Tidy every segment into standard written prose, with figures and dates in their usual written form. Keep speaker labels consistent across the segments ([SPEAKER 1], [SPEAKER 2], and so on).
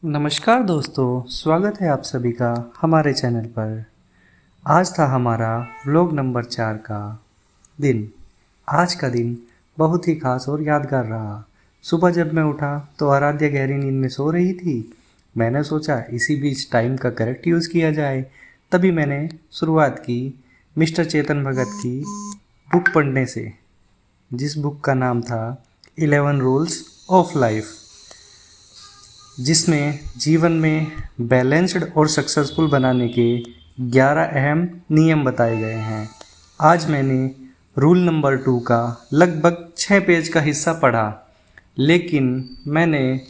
[SPEAKER 1] नमस्कार दोस्तों, स्वागत है आप सभी का हमारे चैनल पर। आज था हमारा व्लॉग नंबर 4 का दिन। आज का दिन बहुत ही खास और यादगार रहा। सुबह जब मैं उठा तो आराध्या गहरी नींद में सो रही थी। मैंने सोचा इसी बीच टाइम का करेक्ट यूज़ किया जाए। तभी मैंने शुरुआत की मिस्टर चेतन भगत की बुक पढ़ने से, जिस बुक का नाम था 11 रूल्स ऑफ लाइफ, जिसमें जीवन में बैलेंस्ड और सक्सेसफुल बनाने के 11 अहम नियम बताए गए हैं। आज मैंने रूल नंबर 2 का लगभग 6 पेज का हिस्सा पढ़ा, लेकिन मैंने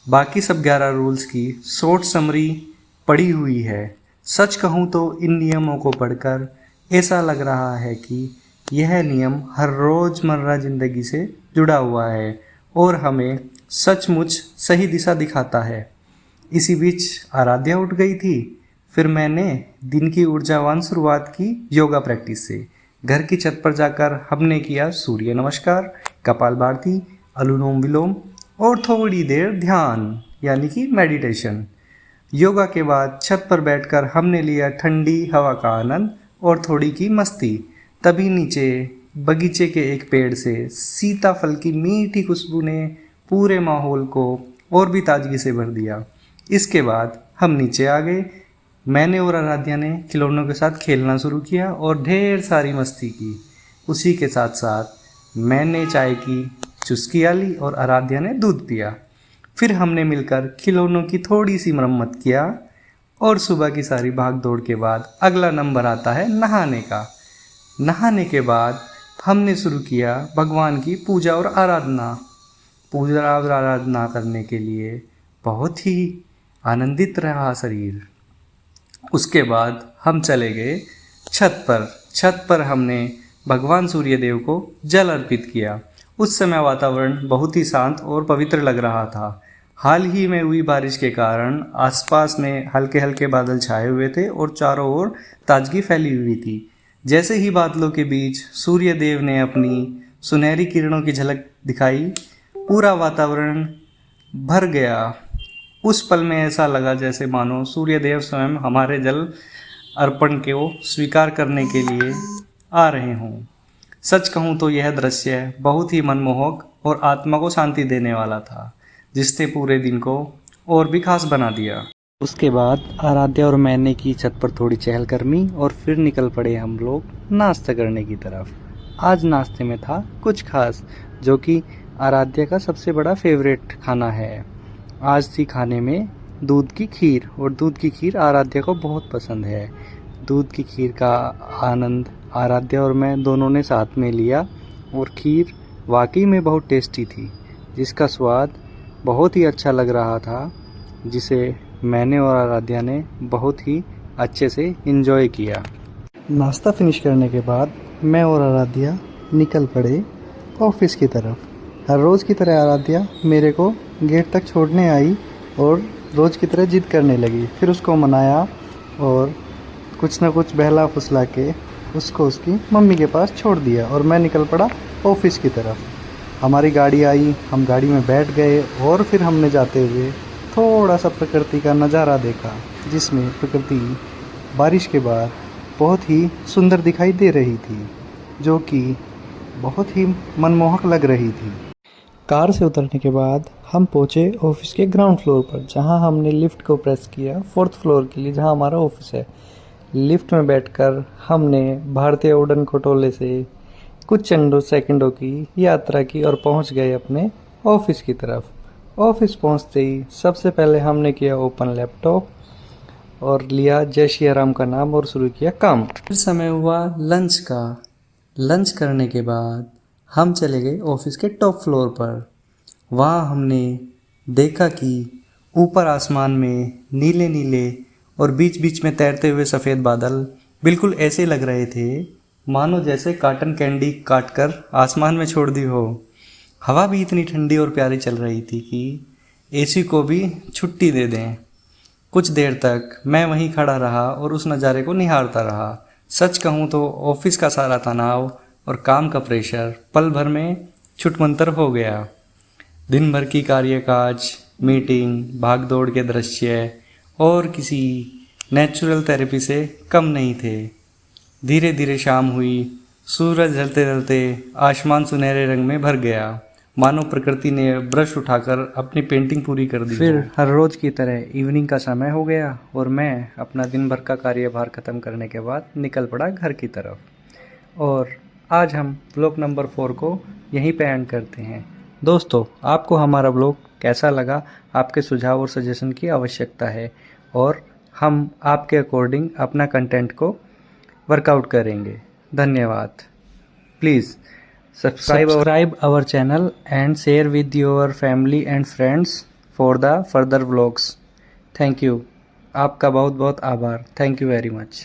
[SPEAKER 1] बाकी सब 11 रूल्स की शॉर्ट समरी पढ़ी हुई है। सच कहूँ तो इन नियमों को पढ़कर ऐसा लग रहा है कि यह नियम हर रोज़मर्रा ज़िंदगी से जुड़ा हुआ है और हमें सचमुच सही दिशा दिखाता है। इसी बीच आराध्या उठ गई थी। फिर मैंने दिन की ऊर्जावान शुरुआत की योगा प्रैक्टिस से। घर की छत पर जाकर हमने किया सूर्य नमस्कार, कपालभाति, अनुलोम विलोम और थोड़ी देर ध्यान यानी कि मेडिटेशन। योगा के बाद छत पर बैठकर हमने लिया ठंडी हवा का आनंद और थोड़ी की मस्ती। तभी नीचे बगीचे के एक पेड़ से सीताफल की मीठी खुशबू ने पूरे माहौल को और भी ताजगी से भर दिया। इसके बाद हम नीचे आ गए। मैंने और आराध्या ने खिलौनों के साथ खेलना शुरू किया और ढेर सारी मस्ती की। उसी के साथ साथ मैंने चाय की चुस्की ली और आराध्या ने दूध पिया। फिर हमने मिलकर खिलौनों की थोड़ी सी मरम्मत किया और सुबह की सारी भाग दौड़ के बाद अगला नंबर आता है नहाने का। नहाने के बाद हमने शुरू किया भगवान की पूजा और आराधना करने के लिए बहुत ही आनंदित रहा शरीर। उसके बाद हम चले गए छत पर हमने भगवान सूर्यदेव को जल अर्पित किया। उस समय वातावरण बहुत ही शांत और पवित्र लग रहा था। हाल ही में हुई बारिश के कारण आसपास में हल्के हल्के बादल छाए हुए थे और चारों ओर ताजगी फैली हुई थी। जैसे ही बादलों के बीच सूर्यदेव ने अपनी सुनहरी किरणों की झलक दिखाई, पूरा वातावरण भर गया। उस पल में ऐसा लगा जैसे मानो सूर्यदेव स्वयं हमारे जल अर्पण को स्वीकार करने के लिए आ रहे हों। सच कहूँ तो यह दृश्य बहुत ही मनमोहक और आत्मा को शांति देने वाला था, जिसने पूरे दिन को और भी खास बना दिया। उसके बाद आराध्या और मैंने की छत पर थोड़ी चहलकदमी और फिर निकल पड़े हम लोग नाश्ता करने की तरफ। आज नाश्ते में था कुछ खास, जो कि आराध्या का सबसे बड़ा फेवरेट खाना है। आज थी खाने में दूध की खीर, और दूध की खीर आराध्या को बहुत पसंद है। दूध की खीर का आनंद आराध्या और मैं दोनों ने साथ में लिया और खीर वाकई में बहुत टेस्टी थी, जिसका स्वाद बहुत ही अच्छा लग रहा था, जिसे मैंने और आराध्या ने बहुत ही अच्छे से एंजॉय किया। नाश्ता फिनिश करने के बाद मैं और आराध्या निकल पड़े ऑफिस की तरफ। हर रोज़ की तरह आराध्या मेरे को गेट तक छोड़ने आई और रोज़ की तरह जिद करने लगी। फिर उसको मनाया और कुछ ना कुछ बहला फुसला के उसको उसकी मम्मी के पास छोड़ दिया और मैं निकल पड़ा ऑफिस की तरफ। हमारी गाड़ी आई, हम गाड़ी में बैठ गए और फिर हमने जाते हुए थोड़ा सा प्रकृति का नज़ारा देखा, जिसमें प्रकृति बारिश के बाद बहुत ही सुंदर दिखाई दे रही थी, जो कि बहुत ही मनमोहक लग रही थी। कार से उतरने के बाद हम पहुंचे ऑफिस के ग्राउंड फ्लोर पर, जहां हमने लिफ्ट को प्रेस किया 4th फ्लोर के लिए, जहां हमारा ऑफिस है। लिफ्ट में बैठकर हमने भारतीय उड़न खटोले से कुछ चंदों सेकंडों की यात्रा की और पहुंच गए अपने ऑफिस की तरफ। ऑफिस पहुंचते ही सबसे पहले हमने किया ओपन लैपटॉप और लिया जय श्री राम का नाम और शुरू किया काम। फिर समय हुआ लंच का। लंच करने के बाद हम चले गए ऑफिस के टॉप फ्लोर पर। वहाँ हमने देखा कि ऊपर आसमान में नीले नीले और बीच बीच में तैरते हुए सफ़ेद बादल बिल्कुल ऐसे लग रहे थे मानो जैसे कॉटन कैंडी काट कर आसमान में छोड़ दी हो। हवा भी इतनी ठंडी और प्यारी चल रही थी कि एसी को भी छुट्टी दे दें। कुछ देर तक मैं वहीं खड़ा रहा और उस नज़ारे को निहारता रहा। सच कहूँ तो ऑफिस का सारा तनाव और काम का प्रेशर पल भर में छुटमंतर हो गया। दिन भर की कार्यकाज, मीटिंग, भाग दौड़ के दृश्य और किसी नेचुरल थेरेपी से कम नहीं थे। धीरे धीरे शाम हुई, सूरज ढलते ढलते आसमान सुनहरे रंग में भर गया, मानो प्रकृति ने ब्रश उठाकर अपनी पेंटिंग पूरी कर दी। फिर हर रोज़ की तरह इवनिंग का समय हो गया और मैं अपना दिन भर का कार्यभार ख़त्म करने के बाद निकल पड़ा घर की तरफ। और आज हम ब्लॉग नंबर 4 को यहीं पे एंड करते हैं। दोस्तों, आपको हमारा ब्लॉग कैसा लगा? आपके सुझाव और सजेशन की आवश्यकता है और हम आपके अकॉर्डिंग अपना कंटेंट को वर्कआउट करेंगे। धन्यवाद। Please subscribe our channel and share with your family and friends for the further vlogs. Thank you. आपका बहुत बहुत आभार। Thank you very much.